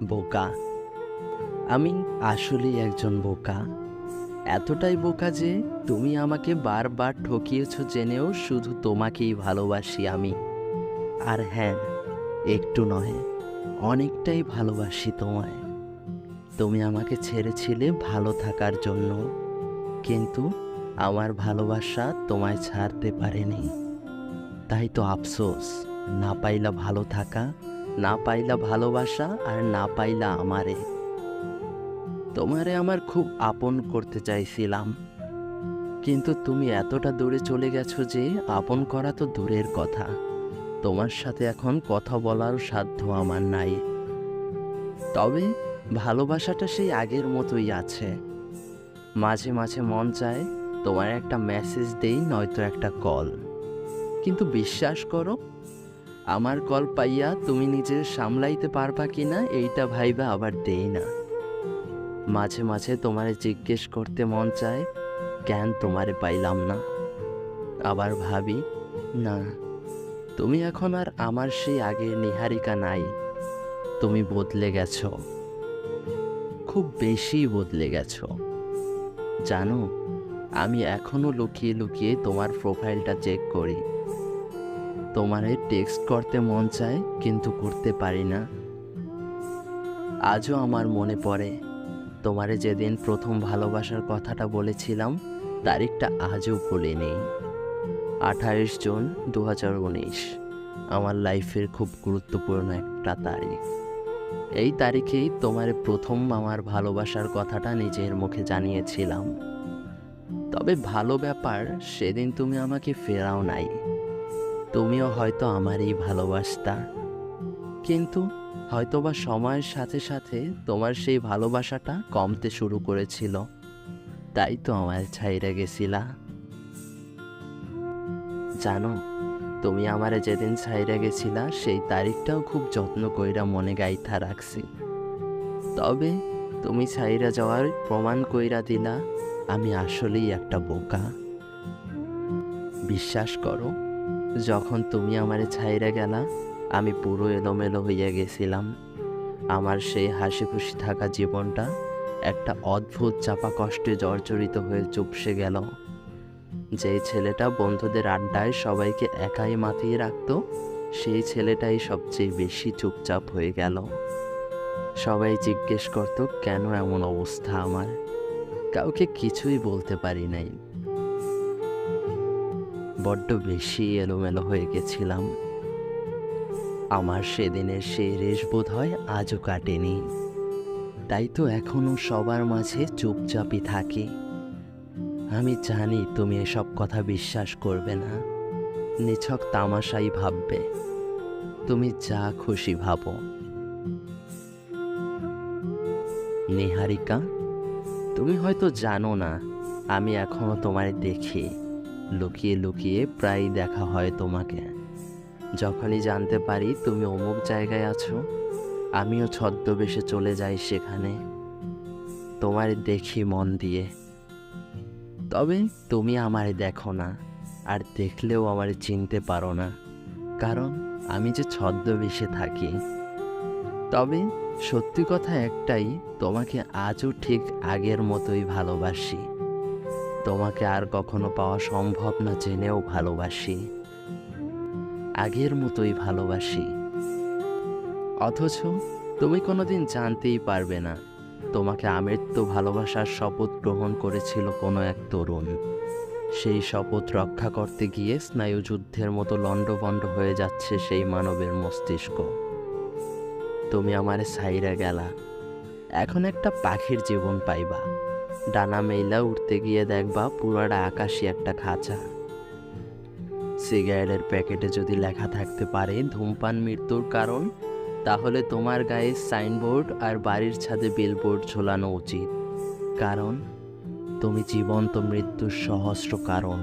বোকা। আমি আসলেই একজন বোকা। এতটাই বোকা যে তুমি আমাকে বারবার ঠকিয়েছো জেনেও শুধু তোমাকেই ভালোবাসি আমি। আর হ্যাঁ, একটু নয়, অনেকটাই ভালোবাসি তোমায়। তুমি আমাকে ছেড়েছিলে ভালো থাকার জন্য, কিন্তু আমার ভালোবাসা তোমায় ছাড়তে পারেনি। তাই তো আফসোস, না পাইলা ভালো থাকা, না পাইলা ভালোবাসা, আর না পাইলা আমারে। তোমারে আমার খুব আপন করতে চাইছিলাম, কিন্তু তুমি এতটা দূরে চলে গেছো যে আপন করা তো দূরের কথা, তোমার সাথে এখন কথা বলার সাধ্য আমার নাই। তবে ভালোবাসাটা সেই আগের মতোই আছে। মাঝে মাঝে মন চায় তোমার একটা মেসেজ দেই, নয়তো একটা কল। কিন্তু বিশ্বাস করো, আমার কল পাইয়া তুমি নিজের সামলাইতে পারবা কিনা এইটা ভাইবা আবার দেই না। মাঝে মাঝে তোমারে জিজ্ঞেস করতে মন চায় কেন তোমারে পাইলাম না। আবার ভাবি, না, তুমি এখন আর আমার সেই আগের নিহারিকা নাই। তুমি বদলে গেছো, খুব বেশি বদলে গেছো। জানো, আমি এখনো লুকিয়ে লুকিয়ে তোমার প্রোফাইলটা চেক করি। তোমারে টেক্সট করতে মন চায়, কিন্তু করতে পারি না। আজও আমার মনে পড়ে তোমারে যেদিন প্রথম ভালোবাসার কথাটা বলেছিলাম, তারিখটা আজও ভুলে নেই। 28 জুন 2019, আমার লাইফের খুব গুরুত্বপূর্ণ একটা তারিখ। এই তারিখেই তোমারে প্রথম আমার ভালোবাসার কথাটা নিজের মুখে জানিয়েছিলাম। তবে ভালো ব্যাপার, সেদিন তুমি আমাকে ফেরাও নাই। তুমিও হয়তো আমারই ভালোবাসতা, কিন্তু হয়তোবা সময়ের সাথে সাথে তোমার সেই ভালোবাসাটা কমতে শুরু করেছিল। তাই তো আমার ছাইড়া গেছিলা। জানো, তুমি আমারে যেদিন ছাইড়া গেছিলা সেই তারিখটাও খুব যত্ন কইরা মনে গাইথা রাখছি। তবে তুমি ছাইড়া যাওয়ার প্রমাণ কইরা দিলা আমি আসলেই একটা বোকা। বিশ্বাস করো, যখন তুমি আমারে ছাইড়া গেলা আমি পুরো এলোমেলো হইয়া গেছিলাম। আমার সেই হাসি খুশি থাকা জীবনটা একটা অদ্ভুত চাপা কষ্টে জর্জরিত হয়ে চুপসে গেল। যেই ছেলেটা বন্ধুদের আড্ডায় সবাইকে একাই মাতিয়ে রাখত, সেই ছেলেটাই সবচেয়ে বেশি চুপচাপ হয়ে গেল। সবাই জিজ্ঞেস করত কেন এমন অবস্থা আমার, কাউকে কিছুই বলতে পারি নাই। বড্ড বেশি এলোমেলো হয়ে গেছিলাম। আমার সেদিনের সেই রেশ বোধ হয় আজও কাটেনি। তাই তো এখনো সবার মাঝে চুপচাপই থাকি। আমি জানি তুমি এসব কথা বিশ্বাস করবে না, নিছক তামাশাই ভাববে। তুমি যা খুশি ভাবো। নিহারিকা, তুমি হয়তো জানো না, আমি এখনো তোমায় দেখি। লুকিয়ে লুকিয়ে প্রায় দেখা হয় তোমাকে। যখনই জানতে পারি তুমি অমুক জায়গায় আছো, আমিও ছদ্মবেশে চলে যাই সেখানে। তোমারে দেখি মন দিয়ে। তবে তুমি আমারে দেখো না, আর দেখলেও আমারে চিনতে পারো না, কারণ আমি যে ছদ্মবেশে থাকি। তবে সত্যি কথা একটাই, তোমাকে আজও ঠিক আগের মতোই ভালোবাসি। তোমাকে আর কখনো পাওয়া সম্ভব না জেনেও ভালোবাসি। আগের মতোই ভালোবাসি। অথচ তুমি কোনোদিন জানতেই পারবে না, তোমাকে আমৃত্যু ভালোবাসার শপথ গ্রহণ করেছিল কোনো এক তরুণ। সেই শপথ রক্ষা করতে গিয়ে স্নায়ুযুদ্ধের মতো লণ্ডভণ্ড হয়ে যাচ্ছে সেই মানবের মস্তিষ্ক। তুমি আমারে ছাইরা গেলা, এখন একটা পাখির জীবন পাইবা। ডানা মেইলা উঠতে গিয়ে দেখবা পুরাটা আকাশই একটা খাঁচা। সিগারেটের প্যাকেটে যদি লেখা থাকতে পারে ধূমপান মৃত্যুর কারণ, তাহলে তোমার গায়ে সাইনবোর্ড আর বাড়ির ছাদে বিলবোর্ড ঝোলানো উচিত, কারণ তুমি জীবন্ত মৃত্যুর সহস্র কারণ।